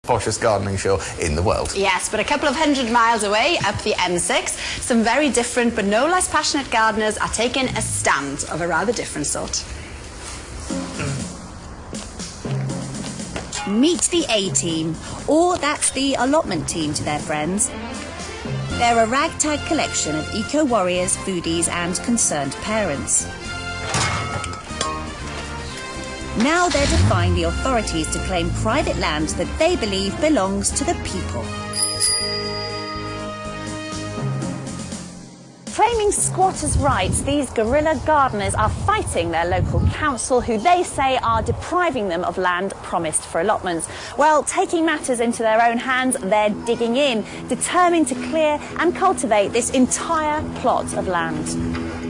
poshest gardening show in the world. Yes, but a couple of 100 miles away, up the M6, some very different but no less passionate gardeners are taking a stand of a rather different sort. Meet the A-team, or that's the allotment team to their friends. They're a ragtag collection of eco-warriors, foodies and concerned parents. Now they're defying the authorities to claim private land that they believe belongs to the people. Claiming squatters' rights, these guerrilla gardeners are fighting their local council, who they say are depriving them of land promised for allotments. Well, taking matters into their own hands, they're digging in, determined to clear and cultivate this entire plot of land.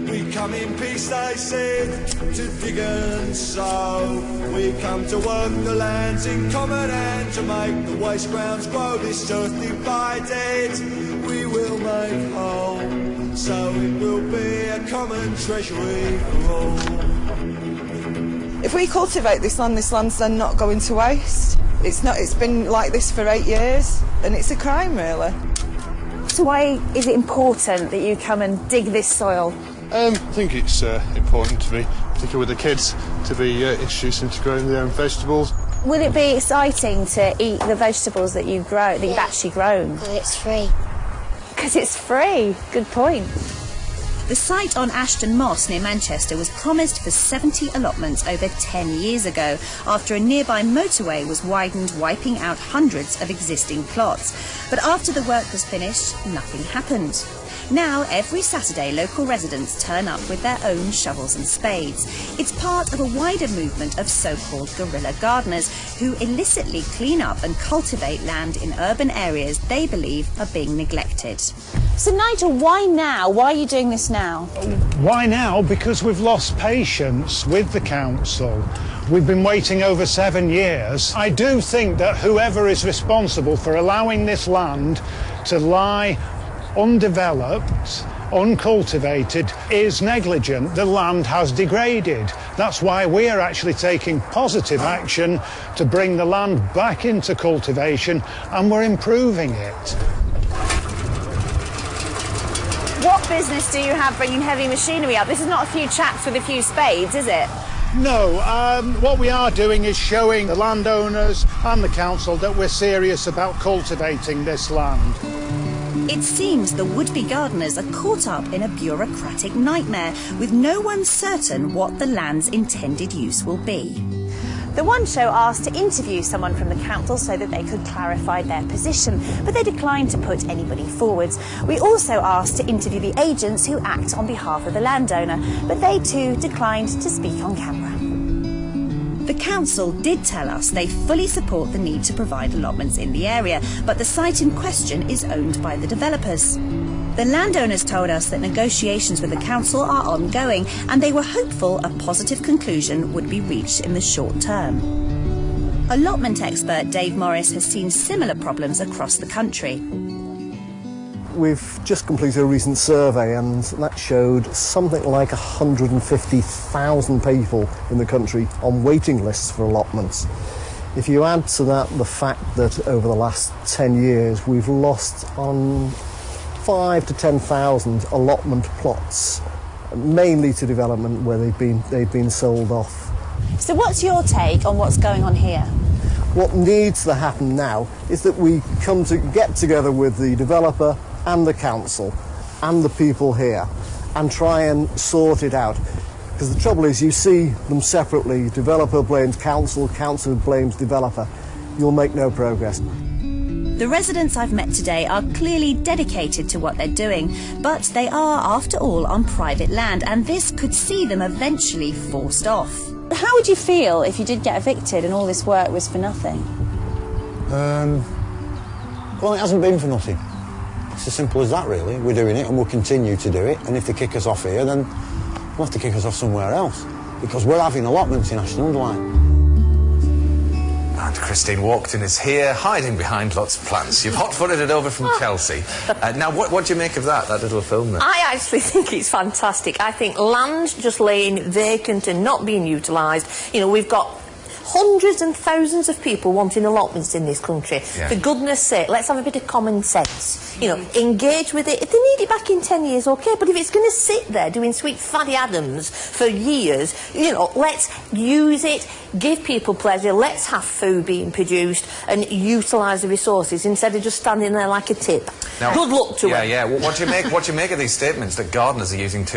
We come in peace, they said, to dig and sow. We come to work the lands in common and to make the waste grounds grow. This earth divided, we will make whole. So it will be a common treasury for all. If we cultivate this land's then not going to waste. It's been like this for 8 years, and it's a crime, really. So why is it important that you come and dig this soil? I think it's important to me, particularly with the kids, to be introducing to growing their own vegetables. Will it be exciting to eat the vegetables that you grow, that you've actually grown? Because it's free. Because it's free. Good point. The site on Ashton Moss near Manchester was promised for 70 allotments over 10 years ago, after a nearby motorway was widened, wiping out hundreds of existing plots. But after the work was finished, nothing happened. Now, every Saturday, local residents turn up with their own shovels and spades. It's part of a wider movement of so-called guerrilla gardeners who illicitly clean up and cultivate land in urban areas they believe are being neglected. So, Nigel, why now? Why are you doing this now? Why now? Because we've lost patience with the council. We've been waiting over 7 years. I do think that whoever is responsible for allowing this land to lie undeveloped, uncultivated, is negligent. The land has degraded. That's why we are actually taking positive action to bring the land back into cultivation, and we're improving it. What business do you have bringing heavy machinery up? This is not a few chaps with a few spades, is it? No, what we are doing is showing the landowners and the council that we're serious about cultivating this land. It seems the would-be gardeners are caught up in a bureaucratic nightmare, with no one certain what the land's intended use will be. The One Show asked to interview someone from the council so that they could clarify their position, but they declined to put anybody forwards. We also asked to interview the agents who act on behalf of the landowner, but they too declined to speak on camera. The council did tell us they fully support the need to provide allotments in the area, but the site in question is owned by the developers. The landowners told us that negotiations with the council are ongoing, and they were hopeful a positive conclusion would be reached in the short term. Allotment expert Dave Morris has seen similar problems across the country. We've just completed a recent survey, and that showed something like 150,000 people in the country on waiting lists for allotments. If you add to that the fact that over the last 10 years we've lost on 5,000 to 10,000 allotment plots, mainly to development where they've been sold off. So what's your take on what's going on here? What needs to happen now is that we get together with the developer and the council and the people here and try and sort it out. Because the trouble is, you see them separately. Developer blames council, council blames developer. You'll make no progress. The residents I've met today are clearly dedicated to what they're doing, but they are, after all, on private land, and this could see them eventually forced off. How would you feel if you did get evicted and all this work was for nothing? Well, it hasn't been for nothing. It's as simple as that, really. We're doing it and we'll continue to do it, and if they kick us off here, then they'll have to kick us off somewhere else, because we're having allotments in Ashton-under-Lyne. And Christine Walkden is here, hiding behind lots of plants. You've hot-footed it over from Chelsea. Now, what do you make of that little film there? I actually think it's fantastic. I think land just laying vacant and not being utilised. You know, we've got hundreds and thousands of people wanting allotments in this country. Yeah. For goodness sake, let's have a bit of common sense. You know, engage with it. If they need it back in 10 years, OK, but if it's going to sit there doing sweet faddy Adams for years, you know, let's use it, give people pleasure, let's have food being produced and utilise the resources instead of just standing there like a tip. Now, good luck to it. Yeah, yeah. What do you make of these statements that gardeners are using too much